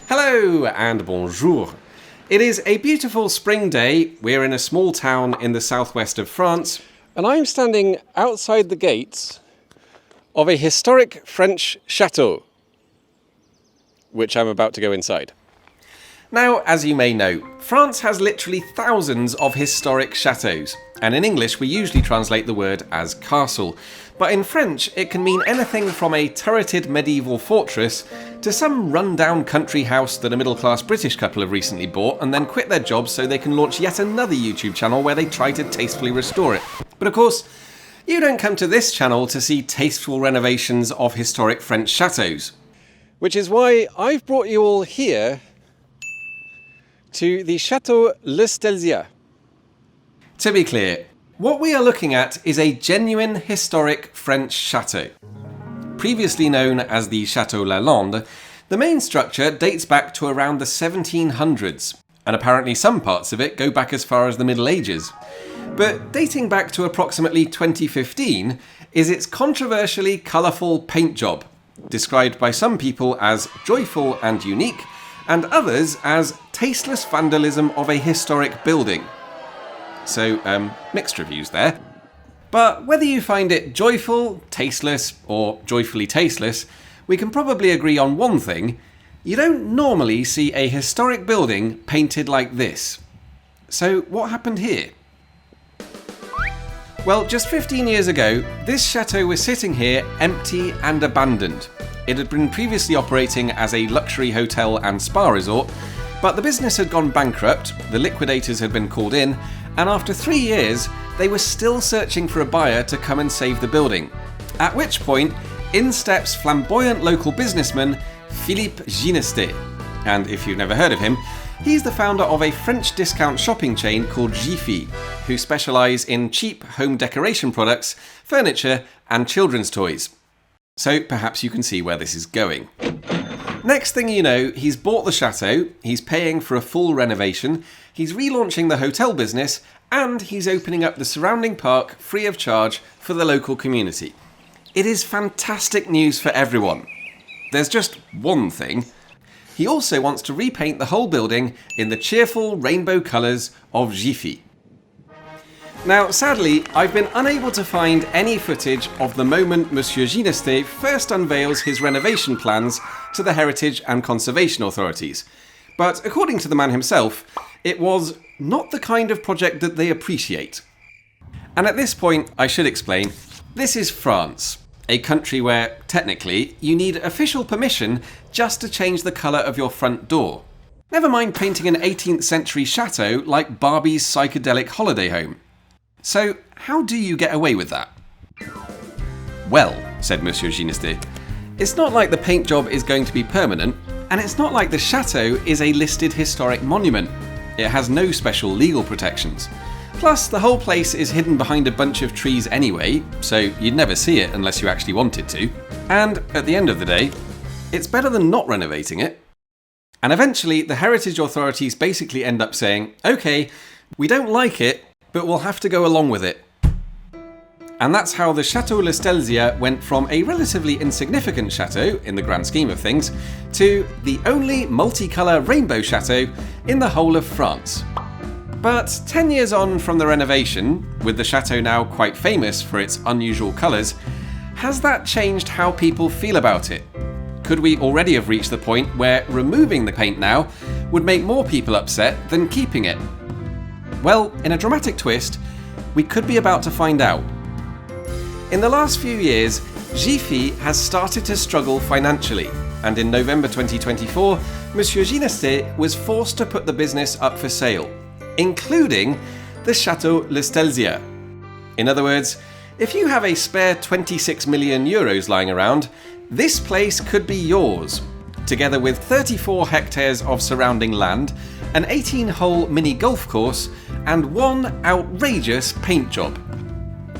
Hello and bonjour. It is a beautiful spring day. We're in a small town in the southwest of France, and I'm standing outside the gates of a historic French chateau, which I'm about to go inside. Now, as you may know, France has literally thousands of historic chateaux, and in English we usually translate the word as castle, but in French it can mean anything from a turreted medieval fortress to some run-down country house that a middle-class British couple have recently bought and then quit their jobs so they can launch yet another YouTube channel where they try to tastefully restore it. But of course, you don't come to this channel to see tasteful renovations of historic French chateaux. Which is why I've brought you all here to the Château Lestelzia. To be clear, what we are looking at is a genuine historic French chateau. Previously known as the Château Lalande, the main structure dates back to around the 1700s, and apparently some parts of it go back as far as the Middle Ages. But dating back to approximately 2015 is its controversially colourful paint job, described by some people as joyful and unique, and others as tasteless vandalism of a historic building. So, mixed reviews there. But whether you find it joyful, tasteless, or joyfully tasteless, we can probably agree on one thing: you don't normally see a historic building painted like this. So what happened here? Well, just 15 years ago, this chateau was sitting here empty and abandoned. It had been previously operating as a luxury hotel and spa resort, but the business had gone bankrupt, the liquidators had been called in, and after 3 years, they were still searching for a buyer to come and save the building. At which point, in steps flamboyant local businessman Philippe Ginestè. And if you've never heard of him, he's the founder of a French discount shopping chain called Jiffy, who specialise in cheap home decoration products, furniture, and children's toys. So perhaps you can see where this is going. Next thing you know, he's bought the chateau, he's paying for a full renovation, he's relaunching the hotel business, and he's opening up the surrounding park free of charge for the local community. It is fantastic news for everyone. There's just one thing. He also wants to repaint the whole building in the cheerful rainbow colours of Jiffy. Now, sadly, I've been unable to find any footage of the moment Monsieur Ginestè first unveils his renovation plans to the Heritage and Conservation authorities. But according to the man himself, it was not the kind of project that they appreciate. And at this point, I should explain, this is France, a country where, technically, you need official permission just to change the colour of your front door. Never mind painting an 18th century chateau like Barbie's psychedelic holiday home. So, how do you get away with that? Well, said Monsieur Ginestè, it's not like the paint job is going to be permanent, and it's not like the chateau is a listed historic monument. It has no special legal protections. Plus, the whole place is hidden behind a bunch of trees anyway, so you'd never see it unless you actually wanted to. And, at the end of the day, it's better than not renovating it. And eventually, the heritage authorities basically end up saying, okay, we don't like it, but we'll have to go along with it. And that's how the Château Lestelzia went from a relatively insignificant chateau, in the grand scheme of things, to the only multicolour rainbow chateau in the whole of France. But 10 years on from the renovation, with the chateau now quite famous for its unusual colours, has that changed how people feel about it? Could we already have reached the point where removing the paint now would make more people upset than keeping it? Well, in a dramatic twist, we could be about to find out. In the last few years, Jiffy has started to struggle financially, and in November 2024, Monsieur Ginestè was forced to put the business up for sale, including the Château Lestelzia. In other words, if you have a spare 26 million euros lying around, this place could be yours, together with 34 hectares of surrounding land, an 18-hole mini golf course, and one outrageous paint job,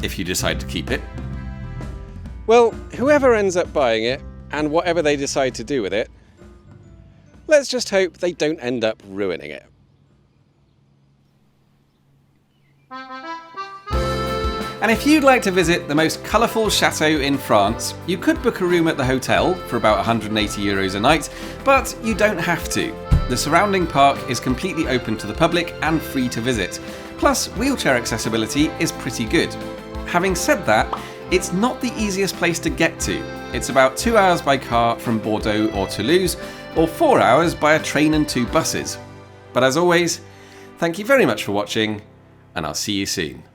if you decide to keep it. Well, whoever ends up buying it, and whatever they decide to do with it, let's just hope they don't end up ruining it. And if you'd like to visit the most colourful chateau in France, you could book a room at the hotel for about 180 euros a night, but you don't have to. The surrounding park is completely open to the public and free to visit. Plus, wheelchair accessibility is pretty good. Having said that, it's not the easiest place to get to. It's about 2 hours by car from Bordeaux or Toulouse, or 4 hours by a train and 2 buses. But as always, thank you very much for watching, and I'll see you soon.